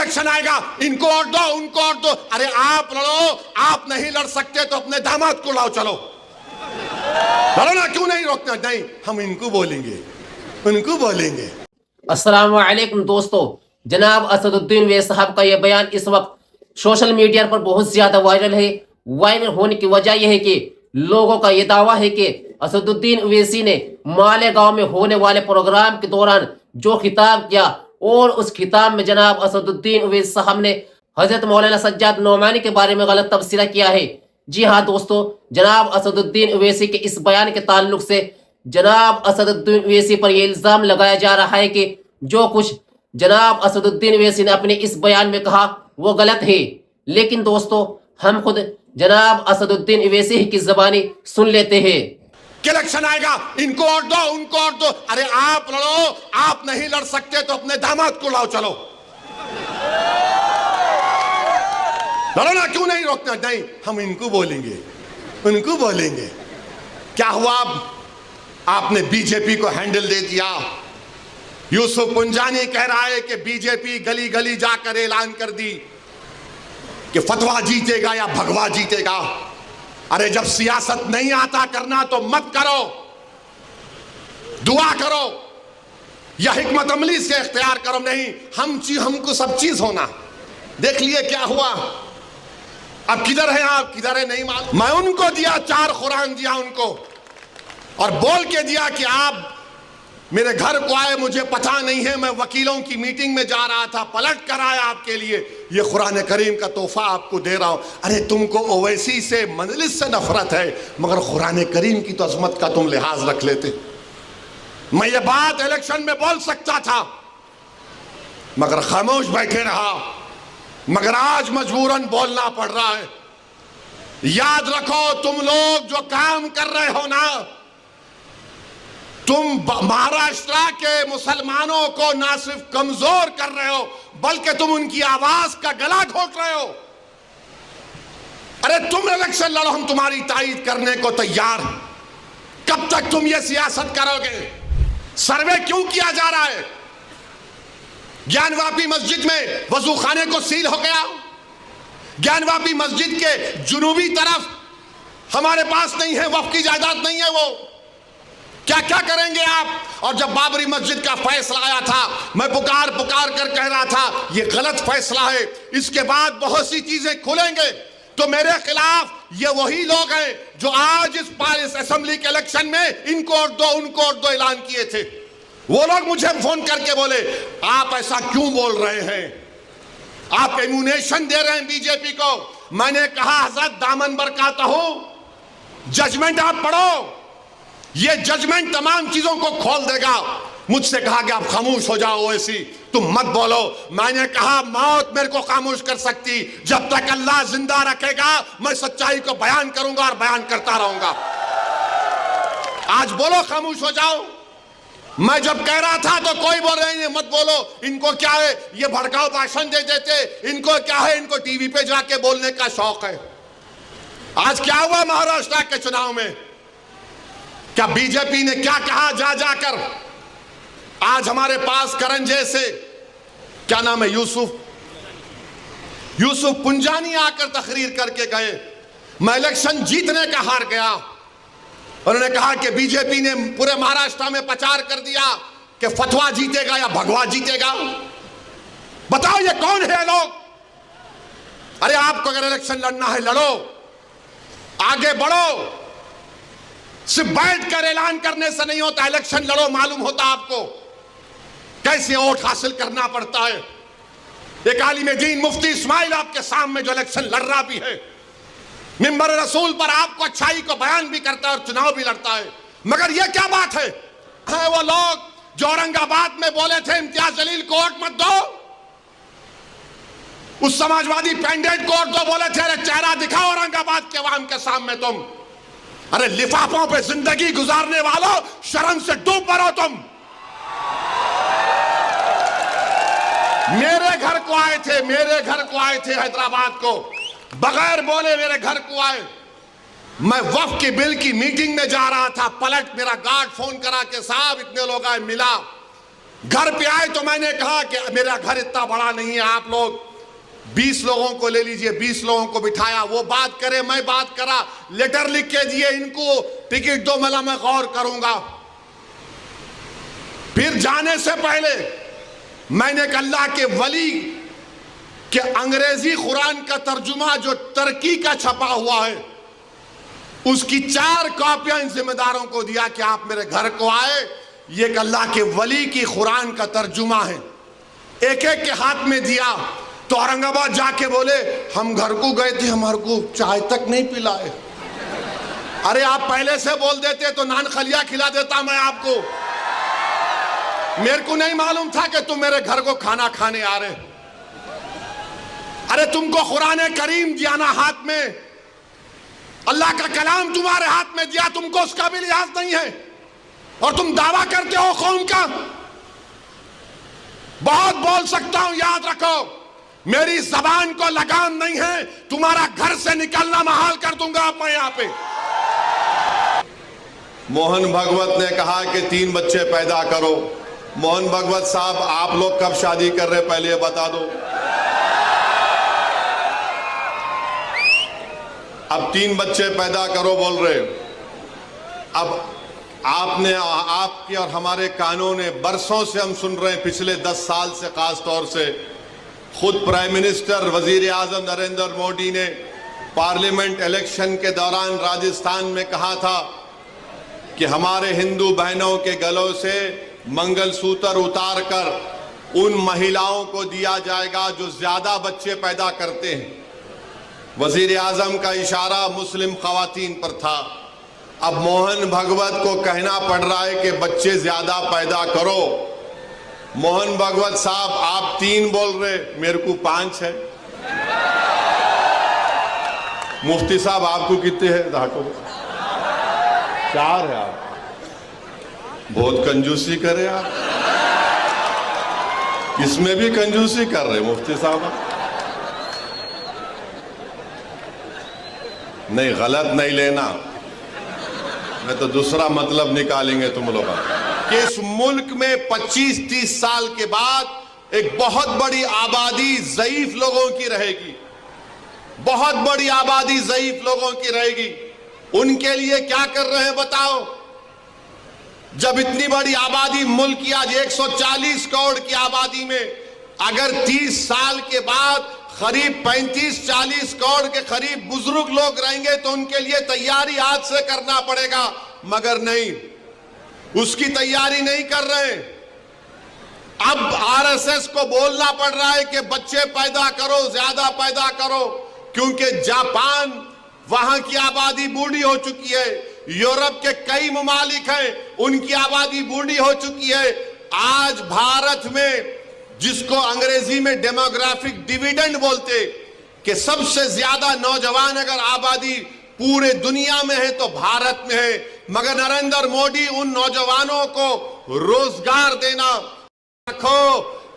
Election आएगा, इनको vote दो, उनको वोट दो। अरे आप लड़ो, आप नहीं लड़ सकते तो अपने दामाद को लाओ, चलो लड़ो ना, क्यों नहीं रोकना? नहीं, हम इनको बोलेंगे, उनको बोलेंगे। अस्सलाम वालेकुम दोस्तों, जनाब असदुद्दीन ओवैसी साहब का यह बयान इस वक्त सोशल मीडिया पर बहुत ज्यादा वायरल है। वायरल होने की वजह यह है कि लोगों का यह दावा है कि असदुद्दीन ओवैसी ने मालेगांव में होने वाले प्रोग्राम के दौरान जो खिताब किया और उस खिताब में जनाब असदुद्दीन ओवैसी साहब ने हजरत मौलाना सज्जाद नोमानी के बारे में गलत तबसरा किया है। जी हाँ दोस्तों, जनाब असदुद्दीन ओवैसी के इस बयान के ताल्लुक से जनाब असदुद्दीन ओवैसी पर यह इल्जाम लगाया जा रहा है कि जो कुछ जनाब असदुद्दीन ओवैसी ने अपने इस बयान में कहा वो गलत है। लेकिन दोस्तों, हम खुद जनाब असदुद्दीन ओवैसी की ज़बानी सुन लेते हैं। इलेक्शन आएगा, इनको वोट दो, उनको वोट दो। अरे आप लड़ो, आप नहीं लड़ सकते तो अपने दामाद को लाओ, चलो लड़ो ना, क्यों नहीं रोकना? नहीं, हम इनको बोलेंगे, उनको बोलेंगे। क्या हुआ? आपने बीजेपी को हैंडल दे दिया। यूसुफ पुंजानी कह रहा है कि बीजेपी गली गली जाकर ऐलान कर दी कि फतवा जीतेगा या भगवा जीतेगा। अरे जब सियासत नहीं आता करना तो मत करो, दुआ करो या हिकमत अमली से इख्तियार करो। नहीं, हमको सब चीज होना। देख लिए क्या हुआ। अब किधर है आप, किधर है नहीं मालूम। मैं उनको दिया 4 कुरान दिया उनको और बोल के दिया कि आप मेरे घर को आए, मुझे पता नहीं है, मैं वकीलों की मीटिंग में जा रहा था, पलट कर आया आपके लिए, ये कुरान करीम का तोहफा आपको दे रहा हूं। अरे तुमको ओवैसी से, मजलिस से नफरत है, मगर कुरान करीम की तो अजमत का तुम लिहाज रख लेते। मैं ये बात इलेक्शन में बोल सकता था मगर खामोश बैठे रहा, मगर आज मजबूरन बोलना पड़ रहा है। याद रखो, तुम लोग जो काम कर रहे हो ना, तुम महाराष्ट्र के मुसलमानों को ना सिर्फ कमजोर कर रहे हो बल्कि तुम उनकी आवाज का गला घोट रहे हो। अरे तुम इलेक्शन लड़ो, हम तुम्हारी तायीद करने को तैयार हैं। कब तक तुम ये सियासत करोगे? सर्वे क्यों किया जा रहा है? ज्ञानवापी मस्जिद में वजू खाने को सील हो गया। ज्ञानवापी मस्जिद के जुनूबी तरफ हमारे पास नहीं है, वक्फ की जायदाद नहीं है, वो क्या क्या करेंगे आप? और जब बाबरी मस्जिद का फैसला आया था, मैं पुकार पुकार कर कह रहा था ये गलत फैसला है, इसके बाद बहुत सी चीजें खुलेंगे। तो मेरे खिलाफ ये वही लोग हैं जो आज इस असेंबली के इलेक्शन में इनको वोट दो, उनको वोट दो ऐलान किए थे। वो लोग मुझे फोन करके बोले आप ऐसा क्यों बोल रहे हैं, आप इम्यूनेशन दे रहे हैं बीजेपी को। मैंने कहा हजरत दामन बरकाता हूं, जजमेंट आप पढ़ो, ये जजमेंट तमाम चीजों को खोल देगा। मुझसे कहा कि आप खामोश हो जाओ ओवैसी, तुम मत बोलो। मैंने कहा मौत मेरे को खामोश कर सकती, जब तक अल्लाह जिंदा रखेगा मैं सच्चाई को बयान करूंगा और बयान करता रहूंगा। आज बोलो खामोश हो जाओ। मैं जब कह रहा था तो कोई बोल रहे हैं मत बोलो, इनको क्या है, ये भड़काऊ भाषण दे देते, इनको क्या है, इनको टीवी पे जाके बोलने का शौक है। आज क्या हुआ महाराष्ट्र के चुनाव में? क्या बीजेपी ने क्या कहा जा जाकर? आज हमारे पास करण जैसे, क्या नाम है, यूसुफ पुंजानी आकर तकरीर करके गए, मैं इलेक्शन जीतने का हार गया। उन्होंने कहा कि बीजेपी ने पूरे महाराष्ट्र में प्रचार कर दिया कि फतवा जीतेगा या भगवा जीतेगा। बताओ ये कौन है लोग? अरे आपको अगर इलेक्शन लड़ना है लड़ो, आगे बढ़ो। सिर्फ बैठ कर ऐलान करने से नहीं होता, इलेक्शन लड़ो, मालूम होता आपको कैसे वोट हासिल करना पड़ता है। एक आलिम दीन मुफ्ती इस्माइल आपके सामने जो इलेक्शन लड़ रहा भी है, मिंबर रसूल पर आपको अच्छाई को बयान भी करता है और चुनाव भी लड़ता है। मगर यह क्या बात है? वो लोग जो औरंगाबाद में बोले थे इम्तियाज जलील को वोट मत दो, उस समाजवादी पैंडेट को वोट दो, बोले थे अरे चेहरा दिखाओ औरंगाबाद के अवाम के सामने तुम। अरे लिफाफों पे जिंदगी गुजारने वालों, शर्म से डूब मरो तुम। मेरे घर को आए थे, मेरे घर को आए थे हैदराबाद को, बगैर बोले मेरे घर को आए। मैं वक्फ के बिल की मीटिंग में जा रहा था, पलट मेरा गार्ड फोन करा के साहब इतने लोग आए, मिला। घर पे आए तो मैंने कहा कि मेरा घर इतना बड़ा नहीं है, आप लोग 20 लोगों को ले लीजिए। 20 लोगों को बिठाया, वो बात करे, मैं बात करा, लेटर लिख के दिए, इनको टिकट दो, मैं गौर करूंगा। फिर जाने से पहले मैंने एक अल्लाह के वली के अंग्रेजी कुरान का तर्जुमा जो तुर्की का छपा हुआ है, उसकी 4 कॉपियां इन जिम्मेदारों को दिया कि आप मेरे घर को आए, ये एक अल्लाह के वली की कुरान का तर्जुमा है। एक एक के हाथ में दिया तो औरंगाबाद जाके बोले हम घर को गए थे, हमारे को चाय तक नहीं पिलाए। अरे आप पहले से बोल देते तो नान खलिया खिला देता मैं आपको। मेरे को नहीं मालूम था कि तुम मेरे घर को खाना खाने आ रहे। अरे तुमको कुरान करीम दिया ना हाथ में, अल्लाह का कलाम तुम्हारे हाथ में दिया, तुमको उसका भी लिहाज नहीं है और तुम दावा करते हो कौम का। बहुत बोल सकता हूं, याद रखो मेरी जबान को लगाम नहीं है, तुम्हारा घर से निकलना महाल कर दूंगा मैं यहां पे। मोहन भागवत ने कहा कि 3 बच्चे पैदा करो। मोहन भागवत साहब, आप लोग कब शादी कर रहे पहले ये बता दो। अब 3 बच्चे पैदा करो बोल रहे। अब आपने, आपके और हमारे कानों ने बरसों से हम सुन रहे हैं, पिछले 10 साल से खास तौर से खुद प्राइम मिनिस्टर वजीर आजम नरेंद्र मोदी ने पार्लियामेंट इलेक्शन के दौरान राजस्थान में कहा था कि हमारे हिंदू बहनों के गलों से मंगलसूत्र उतार कर उन महिलाओं को दिया जाएगा जो ज्यादा बच्चे पैदा करते हैं। वजीर आजम का इशारा मुस्लिम खवातीन पर था। अब मोहन भागवत को कहना पड़ रहा है कि बच्चे ज्यादा पैदा करो। मोहन भागवत साहब, आप 3 बोल रहे, मेरे को 5 है। मुफ्ती साहब आपको कितने हैं? 4 है। आप बहुत कंजूसी करे, आप इसमें भी कंजूसी कर रहे मुफ्ती साहब। नहीं, गलत नहीं लेना, मैं तो दूसरा मतलब निकालेंगे तुम लोग कि इस मुल्क में 25-30 साल के बाद एक बहुत बड़ी आबादी ज़ईफ लोगों की रहेगी। बहुत बड़ी आबादी ज़ईफ लोगों की रहेगी। उनके लिए क्या कर रहे हैं बताओ? जब इतनी बड़ी आबादी, मुल्क की आज 140 करोड़ की आबादी में अगर 30 साल के बाद करीब 35-40 करोड़ के करीब बुजुर्ग लोग रहेंगे तो उनके लिए तैयारी आज से करना पड़ेगा। मगर नहीं, उसकी तैयारी नहीं कर रहे। अब आरएसएस को बोलना पड़ रहा है कि बच्चे पैदा करो, ज्यादा पैदा करो, क्योंकि जापान, वहां की आबादी बूढ़ी हो चुकी है। यूरोप के कई ममालिक हैं, उनकी आबादी बूढ़ी हो चुकी है। आज भारत में, जिसको अंग्रेजी में डेमोग्राफिक डिविडेंड बोलते, कि सबसे ज्यादा नौजवान अगर आबादी पूरे दुनिया में है तो भारत में है। मगर नरेंद्र मोदी उन नौजवानों को रोजगार देना। रखो,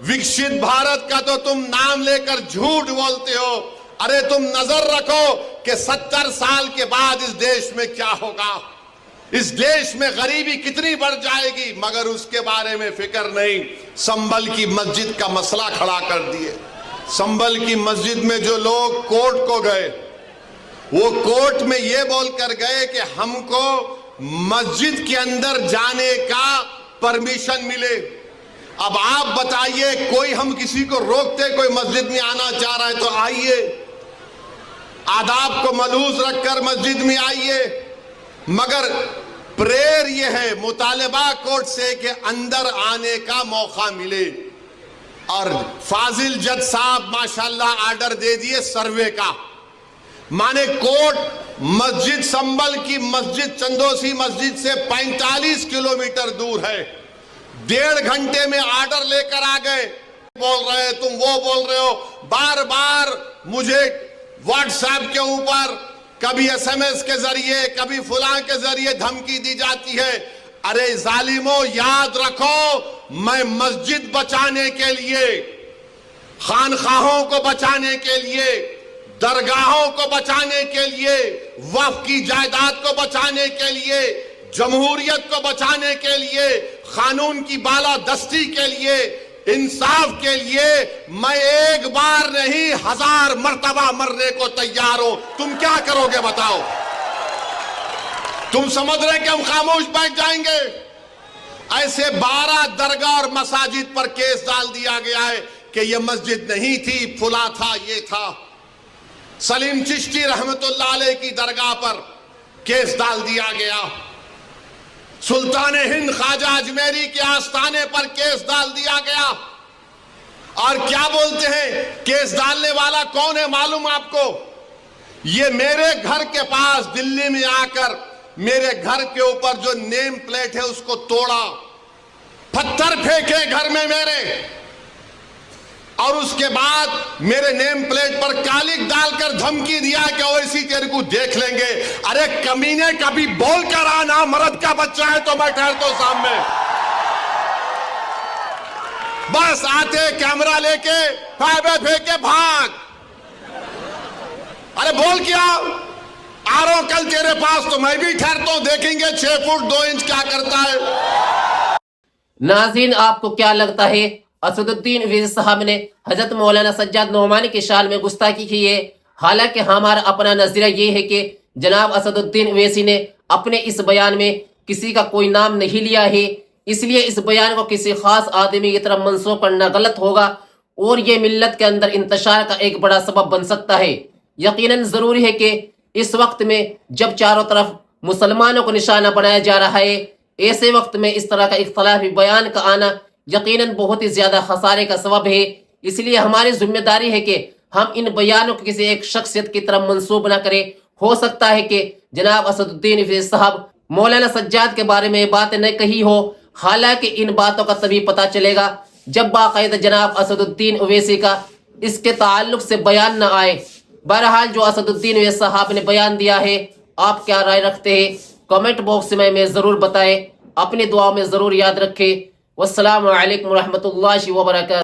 विकसित भारत का तो तुम नाम लेकर झूठ बोलते हो। अरे तुम नजर रखो कि 70 साल के बाद इस देश में क्या होगा, इस देश में गरीबी कितनी बढ़ जाएगी, मगर उसके बारे में फिक्र नहीं। संभल की मस्जिद का मसला खड़ा कर दिए। संभल की मस्जिद में जो लोग कोर्ट को गए, वो कोर्ट में ये बोलकर गए कि हमको मस्जिद के अंदर जाने का परमिशन मिले। अब आप बताइए, कोई हम किसी को रोकते, कोई मस्जिद में आना चाह रहा है तो आइए, आदाब को मलूज रखकर मस्जिद में आइए। मगर प्रेयर ये है, मुतालिबा कोर्ट से कि अंदर आने का मौका मिले। और फाजिल जज साहब माशाल्लाह आर्डर दे दिए सर्वे का। माने कोर्ट मस्जिद, संभल की मस्जिद चंदोसी मस्जिद से 45 किलोमीटर दूर है। 1.5 घंटे में आर्डर लेकर आ गए। बोल रहे तुम वो बोल रहे हो, बार बार मुझे व्हाट्सएप के ऊपर, कभी एसएमएस के जरिए, कभी फुलां के जरिए धमकी दी जाती है। अरे जालिमो, याद रखो, मैं मस्जिद बचाने के लिए, खानखाहों को बचाने के लिए, दरगाहों को बचाने के लिए, वक्फ की जायदाद को बचाने के लिए, जमहूरियत को बचाने के लिए, कानून की बालादस्ती के लिए, इंसाफ के लिए मैं एक बार नहीं 1000 मर्तबा मरने को तैयार हूं। तुम क्या करोगे बताओ? तुम समझ रहे कि हम खामोश बैठ जाएंगे? ऐसे 12 दरगाह और मसाजिद पर केस डाल दिया गया है कि यह मस्जिद नहीं थी, फुला था, ये था। सलीम चिश्ती रहमतुल्लाह अलैह की दरगाह पर केस डाल दिया गया। सुल्तान हिंद ख्वाजा अजमेरी के आस्थाने पर केस डाल दिया गया। और क्या बोलते हैं, केस डालने वाला कौन है मालूम आपको? ये मेरे घर के पास दिल्ली में आकर मेरे घर के ऊपर जो नेम प्लेट है उसको तोड़ा, पत्थर फेंके घर में मेरे, और उसके बाद मेरे नेम प्लेट पर कालिक डालकर धमकी दिया कि ओवैसी तेरे को देख लेंगे। अरे कमीने, कभी बोल कर आना, मर्द का बच्चा है तो मैं ठहरता हूं सामने। बस आते कैमरा लेके फाइबर फेंके भाग। अरे बोल क्या आ रहा हूं कल तेरे पास तो मैं भी ठहरता हूं, देखेंगे 6 फुट 2 इंच क्या करता है। नाज़रीन, आपको क्या लगता है असदुद्दीन अवैसी साहब ने हजरत मौलाना सज्जाद नोमानी की शान में गुस्ताखी की है? हालांकि हमारा अपना नजरिया ये है कि जनाब असदुद्दीन अवैसी ने अपने इस बयान में किसी का कोई नाम नहीं लिया है, इसलिए इस बयान को किसी खास आदमी की तरफ मंसूब करना गलत होगा और ये मिल्लत के अंदर इंतशार का एक बड़ा सबब बन सकता है। यकीनन जरूरी है कि इस वक्त में जब चारों तरफ मुसलमानों को निशाना बनाया जा रहा है, ऐसे वक्त में इस तरह का इख्तलाफी बयान का आना यकीनन बहुत ही ज्यादा खसारे का सबब है। इसलिए हमारी जिम्मेदारी है कि हम इन बयानों को किसी एक शख्सियत की तरफ मंसूब न करें। हो सकता है कि जनाब असदुद्दीन अवैसी साहब मौलाना सज्जाद के बारे में बातें न कही हो, हालांकि इन बातों का तभी पता चलेगा जब बाकायदा जनाब असदुद्दीन अवैसी का इसके ताल्लुक से बयान न आए। बहरहाल जो असदुद्दीन अवैसी साहब ने बयान दिया है, आप क्या राय रखते हैं कमेंट बॉक्स में जरूर बताएं। अपनी दुआ में जरूर याद रखें। वस्सलामु अलैकुम रहमतुल्लाहि व बरकातहू।